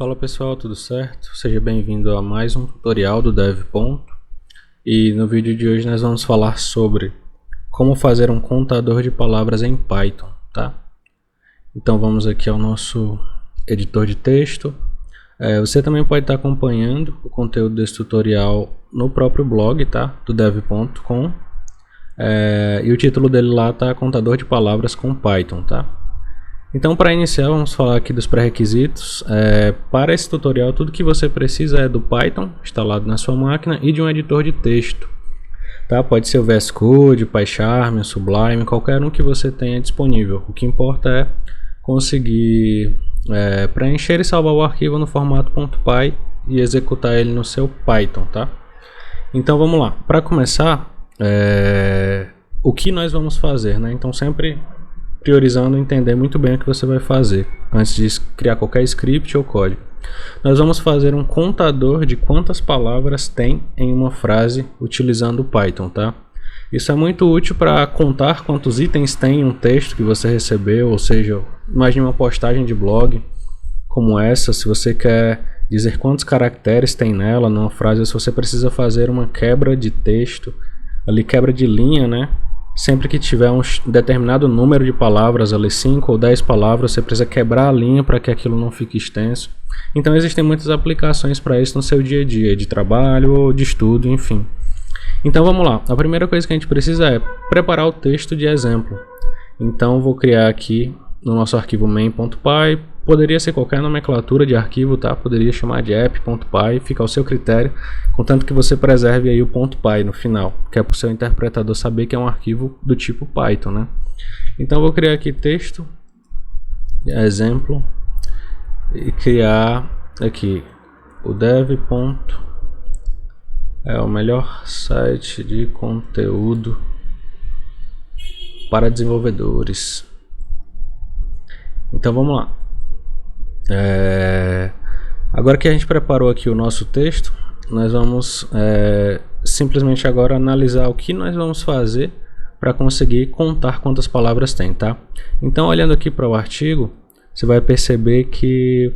Fala pessoal, tudo certo? Seja bem-vindo a mais um tutorial do Dev. E no vídeo de hoje nós vamos falar sobre como fazer um contador de palavras em Python, tá? Então vamos aqui ao nosso editor de texto. Você também pode estar acompanhando o conteúdo desse tutorial no próprio blog, tá? Do dev.com. E o título dele lá tá Contador de Palavras com Python, tá? Então, para iniciar, vamos falar aqui dos pré-requisitos. Para esse tutorial, tudo que você precisa é do Python instalado na sua máquina e de um editor de texto, tá? Pode ser o VS Code, PyCharm, Sublime, qualquer um que você tenha disponível. O que importa é conseguir preencher e salvar o arquivo no formato .py e executar ele no seu Python, tá? Então, vamos lá. Para começar, o que nós vamos fazer, né? Então, sempre priorizando entender muito bem o que você vai fazer antes de criar qualquer script ou código. Nós vamos fazer um contador de quantas palavras tem em uma frase utilizando o Python, tá? Isso é muito útil para contar quantos itens tem em um texto que você recebeu, ou seja, imagine uma postagem de blog como essa. Se você quer dizer quantos caracteres tem nela numa frase, se você precisa fazer uma quebra de texto, ali quebra de linha, né? Sempre que tiver um determinado número de palavras, ali 5 ou 10 palavras, você precisa quebrar a linha para que aquilo não fique extenso. Então existem muitas aplicações para isso no seu dia a dia, de trabalho ou de estudo, enfim. Então vamos lá, a primeira coisa que a gente precisa é preparar o texto de exemplo. Então vou criar aqui no nosso arquivo main.py, poderia ser qualquer nomenclatura de arquivo, tá? Poderia chamar de app.py, fica ao seu critério, contanto que você preserve aí o .py no final, que é para o seu interpretador saber que é um arquivo do tipo Python, né? Então vou criar aqui texto, exemplo, e criar aqui o dev. É o melhor site de conteúdo para desenvolvedores. Então vamos lá. Agora que a gente preparou aqui o nosso texto, nós vamos simplesmente agora analisar o que nós vamos fazer para conseguir contar quantas palavras tem, tá? Então, olhando aqui para o artigo, você vai perceber que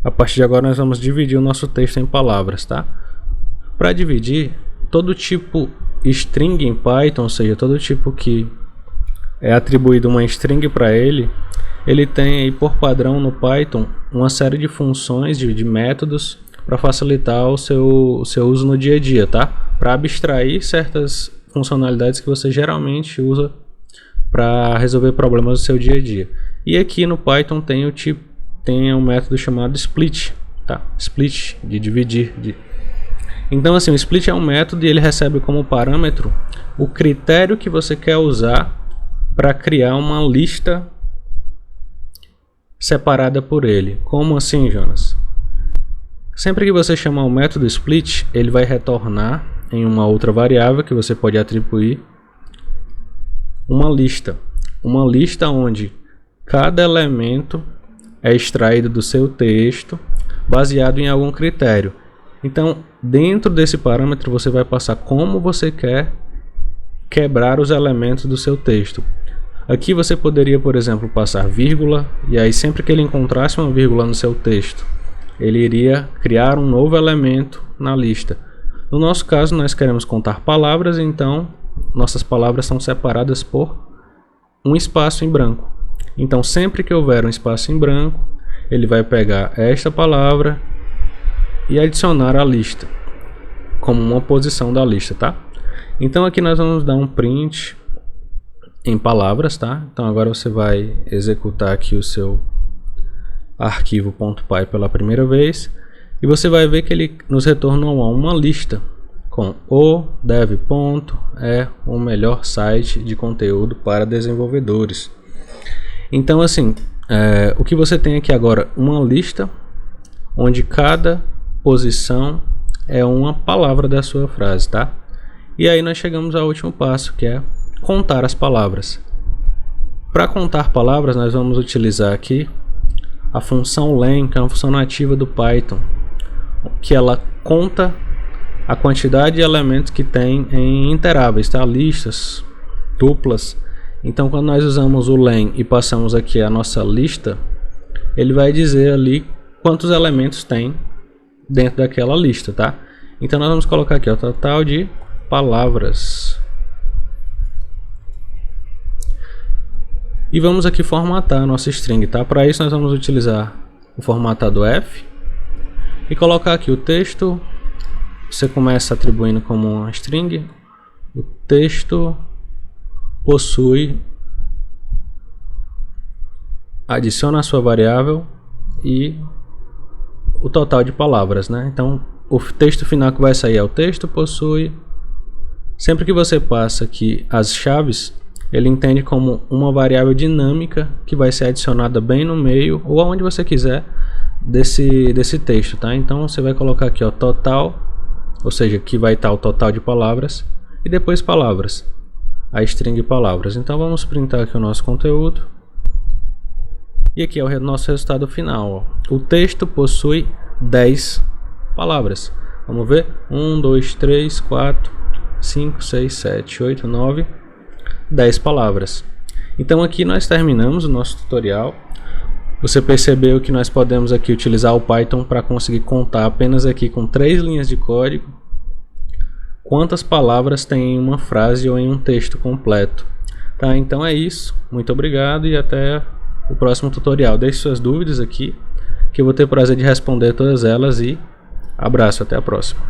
a partir de agora nós vamos dividir o nosso texto em palavras, tá? Para dividir, todo tipo string em Python, ou seja, todo tipo que é atribuído uma string para ele tem aí por padrão no Python uma série de funções, de métodos para facilitar o seu uso no dia a dia, tá? Para abstrair certas funcionalidades que você geralmente usa para resolver problemas do seu dia a dia. E aqui no Python tem um método chamado split, tá? Split, de dividir. Então assim, o split é um método e ele recebe como parâmetro o critério que você quer usar para criar uma lista separada por ele. Como assim, Jonas? Sempre que você chamar o método split, ele vai retornar em uma outra variável que você pode atribuir uma lista onde cada elemento é extraído do seu texto baseado em algum critério. Então, dentro desse parâmetro, você vai passar como você quer quebrar os elementos do seu texto. Aqui você poderia, por exemplo, passar vírgula, e aí sempre que ele encontrasse uma vírgula no seu texto, ele iria criar um novo elemento na lista. No nosso caso, nós queremos contar palavras, então nossas palavras são separadas por um espaço em branco. Então sempre que houver um espaço em branco, ele vai pegar esta palavra e adicionar à lista, como uma posição da lista, tá? Então aqui nós vamos dar um print em palavras, tá? Então agora você vai executar aqui o seu arquivo .py pela primeira vez e você vai ver que ele nos retornou uma lista com o dev. É o melhor site de conteúdo para desenvolvedores. Então assim, o que você tem aqui agora, uma lista onde cada posição é uma palavra da sua frase, tá? E aí nós chegamos ao último passo, que é contar as palavras. Para contar palavras, nós vamos utilizar aqui a função len, que é uma função nativa do Python, que ela conta a quantidade de elementos que tem em interáveis, tá? Listas, tuplas. Então, quando nós usamos o len e passamos aqui a nossa lista, ele vai dizer ali quantos elementos tem dentro daquela lista, tá? Então nós vamos colocar aqui o total de palavras. E vamos aqui formatar a nossa string, tá? Para isso nós vamos utilizar o formatado F e colocar aqui o texto. Você começa atribuindo como uma string. O texto possui, adiciona a sua variável e o total de palavras, né? Então o texto final que vai sair é o texto possui. Sempre que você passa aqui as chaves, ele entende como uma variável dinâmica que vai ser adicionada bem no meio ou aonde você quiser desse texto, tá? Então você vai colocar aqui, ó, total, ou seja, que vai estar o total de palavras e depois palavras, a string palavras. Então vamos printar aqui o nosso conteúdo e aqui é o nosso resultado final, ó. O texto possui 10 palavras. Vamos ver? 1, 2, 3, 4, 5, 6, 7, 8, 9, 10 palavras. Então aqui nós terminamos o nosso tutorial. Você percebeu que nós podemos aqui utilizar o Python para conseguir contar apenas aqui com 3 linhas de código quantas palavras tem em uma frase ou em um texto completo. Tá? Então é isso. Muito obrigado e até o próximo tutorial. Deixe suas dúvidas aqui, que eu vou ter o prazer de responder todas elas e abraço, até a próxima.